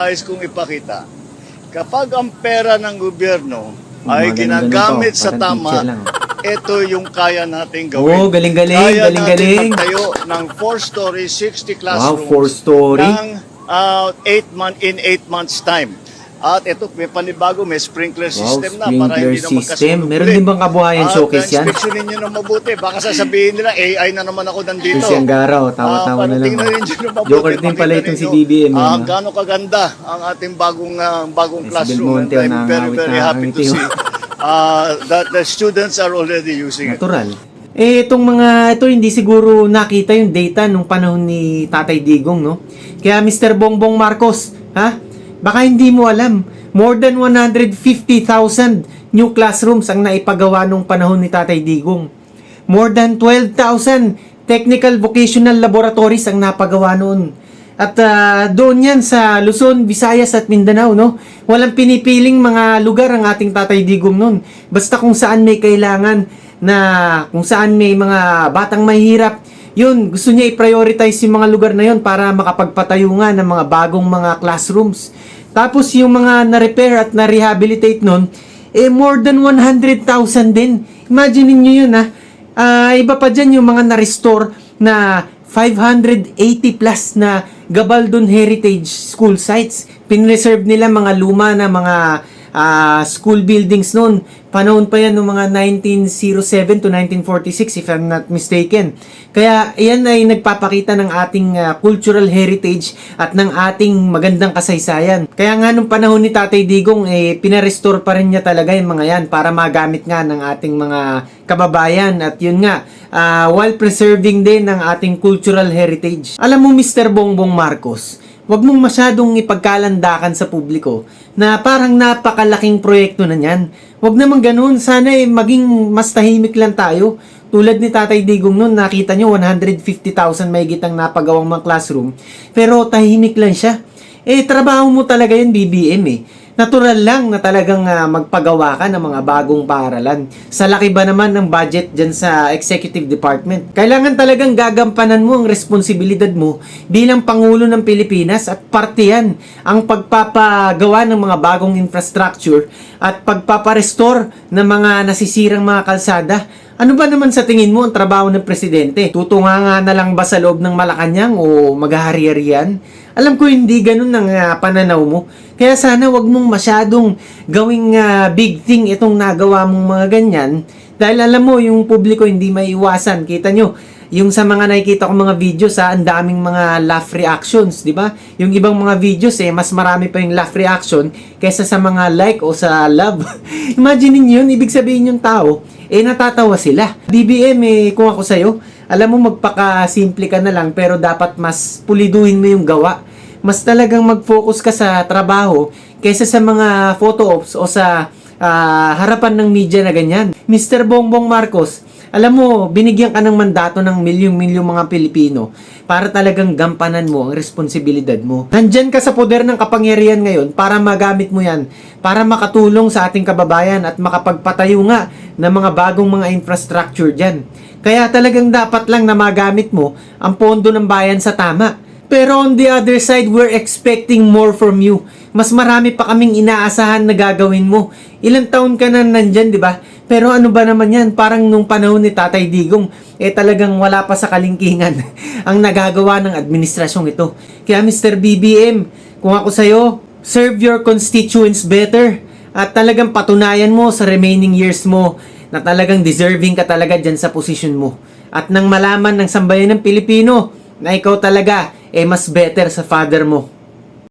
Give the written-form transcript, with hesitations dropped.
Nais kong ipakita, kapag ang pera ng gobyerno ay ginagamit sa tama, ito yung kaya nating gawin. Oh, galing-galing, Kaya galing-galing. natin magtayo ng 4-story, 60 Wow, classrooms 4-story. ng 8 months time. At ito, may panibago, may sprinkler system na para hindi na magkasunog. Meron din bang kabuhayan showcase yan? Inspeksyonin nyo na mabuti. Baka sasabihin nila, AI na naman ako nandito. Si Anggaraw, tawa-tawa na lang. Tingnan rin nyo na mabuti. Joker din pala itong si BBM. Gaano kaganda ang ating bagong classroom. And Belmonte, I'm very happy to see that the students are already using it. Natural. Itong mga ito hindi siguro nakita yung data nung panahon ni Tatay Digong, no? Kaya Mr. Bongbong Marcos, ha? Baka hindi mo alam, more than 150,000 new classrooms ang naipagawa nung panahon ni Tatay Digong. More than 12,000 technical vocational laboratories ang napagawa noon. At doon yan sa Luzon, Visayas at Mindanao, no? Walang pinipiling mga lugar ang ating Tatay Digong noon. Basta kung saan may kailangan na kung saan may mga batang mahirap, yun, gusto niya i-prioritize yung mga lugar na yun para makapagpatayo nga ng mga bagong mga classrooms. Tapos yung mga na-repair at na-rehabilitate nun, more than 100,000 din. Imagine niyo yun, ha? Iba pa dyan yung mga na-restore na 580 plus na Gabaldon Heritage School sites. Pinreserve nila mga luma na mga school buildings noon. Panahon pa yan noong mga 1907 to 1946 if I'm not mistaken. Kaya yan ay nagpapakita ng ating cultural heritage at ng ating magandang kasaysayan. Kaya nga nung panahon ni Tatay Digong, pinarestore pa rin niya talaga yung mga yan para magamit nga ng ating mga kababayan. At yun nga, while preserving din ng ating cultural heritage. Alam mo Mr. Bongbong Marcos, wag mong masyadong ipagkalandakan sa publiko na parang napakalaking proyekto na yan. Wag naman ganun. Sana maging mas tahimik lang tayo. Tulad ni Tatay Digong noon, nakita nyo 150,000 may gitang napagawang mga classroom. Pero tahimik lang siya. Trabaho mo talaga yun, BBM Natural lang na talagang magpagawa ka ng mga bagong paaralan. Sa laki ba naman ng budget dyan sa executive department? Kailangan talagang gagampanan mo ang responsibilidad mo bilang Pangulo ng Pilipinas at parte yan ang pagpapagawa ng mga bagong infrastructure at pagpaparestore ng mga nasisirang mga kalsada. Ano ba naman sa tingin mo ang trabaho ng presidente? Tutunga na lang ba sa loob ng Malacanang o maghahari-harian? Alam ko hindi ganun ang pananaw mo. Kaya sana wag mong masyadong gawing big thing itong nagawa mong mga ganyan. Dahil alam mo, yung publiko hindi maiiwasan. Kita nyo, yung sa mga nakikita ko mga videos, ang daming mga laugh reactions, di ba? Yung ibang mga videos, mas marami pa yung laugh reaction kaysa sa mga like o sa love. Imagine niyo yun, ibig sabihin yung tao, natatawa sila. BBM, kung ako sa'yo, alam mo, magpaka-simple ka na lang, pero dapat mas puliduhin mo yung gawa. Mas talagang mag-focus ka sa trabaho kaysa sa mga photo ops o sa harapan ng media na ganyan. Mr. Bongbong Marcos, alam mo, binigyan ka ng mandato ng milyong-milyong mga Pilipino para talagang gampanan mo ang responsibilidad mo. Nandyan ka sa poder ng kapangyarihan ngayon para magamit mo yan, para makatulong sa ating kababayan at makapagpatayo nga ng mga bagong mga infrastructure dyan. Kaya talagang dapat lang na magamit mo ang pondo ng bayan sa tama. Pero on the other side, we're expecting more from you. Mas marami pa kaming inaasahan na gagawin mo. Ilang taon ka na nandyan, di ba? Pero ano ba naman yan? Parang nung panahon ni Tatay Digong, talagang wala pa sa kalingkingan ang nagagawa ng administrasyong ito. Kaya Mr. BBM, kung ako sa'yo, serve your constituents better. At talagang patunayan mo sa remaining years mo na talagang deserving ka talaga dyan sa posisyon mo. At nang malaman ng sambayan ng Pilipino na ikaw talaga mas better sa father mo.